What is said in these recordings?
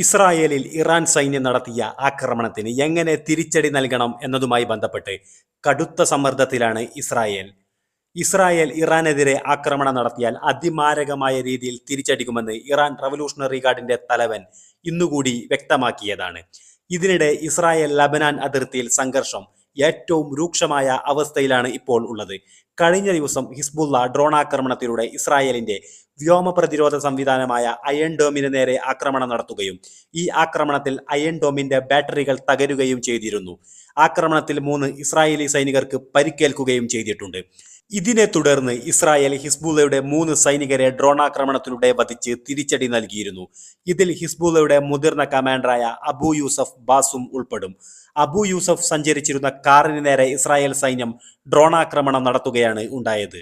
ഇസ്രായേലിൽ ഇറാൻ സൈന്യം നടത്തിയ ആക്രമണത്തിന് എങ്ങനെ തിരിച്ചടി നൽകണം എന്നതുമായി ബന്ധപ്പെട്ട് കടുത്ത സമ്മർദ്ദത്തിലാണ് ഇസ്രായേൽ. ഇറാനെതിരെ ആക്രമണം നടത്തിയാൽ അതിമാരകമായ രീതിയിൽ തിരിച്ചടിക്കുമെന്ന് ഇറാൻ റവല്യൂഷണറി ഗാർഡിന്റെ തലവൻ ഇന്നുകൂടി വ്യക്തമാക്കിയതാണ്. ഇതിനിടെ ഇസ്രായേൽ ലബനാൻ അതിർത്തിയിൽ സംഘർഷം ഏറ്റവും രൂക്ഷമായ അവസ്ഥയിലാണ് ഇപ്പോൾ ഉള്ളത്. കഴിഞ്ഞ ദിവസം ഹിസ്ബുള്ള ഡ്രോണാക്രമണത്തിലൂടെ ഇസ്രായേലിന്റെ വ്യോമ പ്രതിരോധ സംവിധാനമായ അയൺ ഡോമിന് നേരെ ആക്രമണം നടത്തുകയും ഈ ആക്രമണത്തിൽ അയൺ ഡോമിന്റെ ബാറ്ററികൾ തകരുകയും ചെയ്തിരുന്നു. ആക്രമണത്തിൽ 3 ഇസ്രായേലി സൈനികർക്ക് പരിക്കേൽക്കുകയും ചെയ്തിട്ടുണ്ട്. ഇതിനെ തുടർന്ന് ഇസ്രായേൽ ഹിസ്ബുള്ളയുടെ 3 സൈനികരെ ഡ്രോണാക്രമണത്തിലൂടെ വധിച്ച് തിരിച്ചടി നൽകിയിരുന്നു. ഇതിൽ ഹിസ്ബുള്ളയുടെ മുതിർന്ന കമാൻഡറായ അബു യൂസഫ് ബാസും ഉൾപ്പെടും. അബു യൂസഫ് സഞ്ചരിച്ചിരുന്ന കാറിന് നേരെ ഇസ്രായേൽ സൈന്യം ഡ്രോണാക്രമണം നടത്തുകയാണ് ഉണ്ടായത്.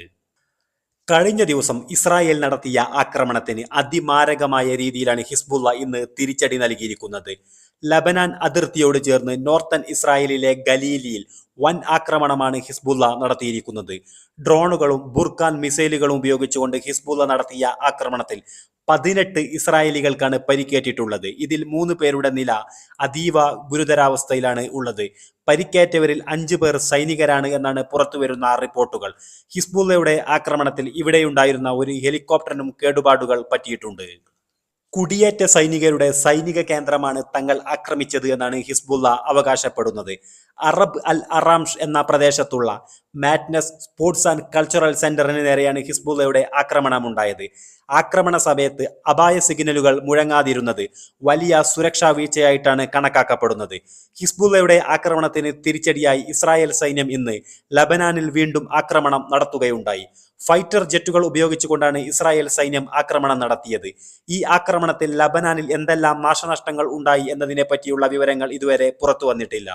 കഴിഞ്ഞ ദിവസം ഇസ്രായേൽ നടത്തിയ ആക്രമണത്തിന് അതിമാരകമായ രീതിയിലാണ് ഹിസ്ബുള്ള ഇന്ന് തിരിച്ചടി നൽകിയിരിക്കുന്നത്. ലബനാൻ അതിർത്തിയോട് ചേർന്ന് നോർത്തൻ ഇസ്രായേലിലെ ഗലീലിയിൽ വൻ ആക്രമണമാണ് ഹിസ്ബുള്ള നടത്തിയിരിക്കുന്നത്. ഡ്രോണുകളും ബുർഖാൻ മിസൈലുകളും ഉപയോഗിച്ചുകൊണ്ട് ഹിസ്ബുള്ള നടത്തിയ ആക്രമണത്തിൽ 18 ഇസ്രായേലികൾക്കാണ് പരിക്കേറ്റിട്ടുള്ളത്. ഇതിൽ 3 പേരുടെ നില അതീവ ഗുരുതരാവസ്ഥയിലാണ് ഉള്ളത്. പരിക്കേറ്റവരിൽ 5 പേർ സൈനികരാണ് എന്നാണ് പുറത്തുവരുന്ന റിപ്പോർട്ടുകൾ. ഹിസ്ബുള്ളയുടെ ആക്രമണത്തിൽ ഇവിടെയുണ്ടായിരുന്ന ഒരു ഹെലികോപ്റ്ററിനും കേടുപാടുകൾ പറ്റിയിട്ടുണ്ട്. കുടിയേറ്റ സൈനികരുടെ സൈനിക കേന്ദ്രമാണ് തങ്ങൾ ആക്രമിച്ചത് എന്നാണ് ഹിസ്ബുള്ള അവകാശപ്പെടുന്നത്. അറബ് അൽ അറാംഷ് എന്ന പ്രദേശത്തുള്ള മാറ്റ്നസ് സ്പോർട്സ് ആൻഡ് കൾച്ചറൽ സെന്ററിന് നേരെയാണ് ഹിസ്ബുള്ളയുടെ ആക്രമണമുണ്ടായത്. ആക്രമണ സമയത്ത് അപായ സിഗ്നലുകൾ മുഴങ്ങാതിരുന്നത് വലിയ സുരക്ഷാ വീഴ്ചയായിട്ടാണ് കണക്കാക്കപ്പെടുന്നത്. ഹിസ്ബുള്ളയുടെ ആക്രമണത്തിന് തിരിച്ചടിയായി ഇസ്രായേൽ സൈന്യം ഇന്ന് ലബനാനിൽ വീണ്ടും ആക്രമണം നടത്തുകയുണ്ടായി. ഫൈറ്റർ ജെറ്റുകൾ ഉപയോഗിച്ചുകൊണ്ടാണ് ഇസ്രായേൽ സൈന്യം ആക്രമണം നടത്തിയത്. ഈ ആക്രമണത്തിൽ ലബനാനിൽ എന്തെല്ലാം നാശനഷ്ടങ്ങൾ ഉണ്ടായി എന്നതിനെ പറ്റിയുള്ള വിവരങ്ങൾ ഇതുവരെ പുറത്തു വന്നിട്ടില്ല.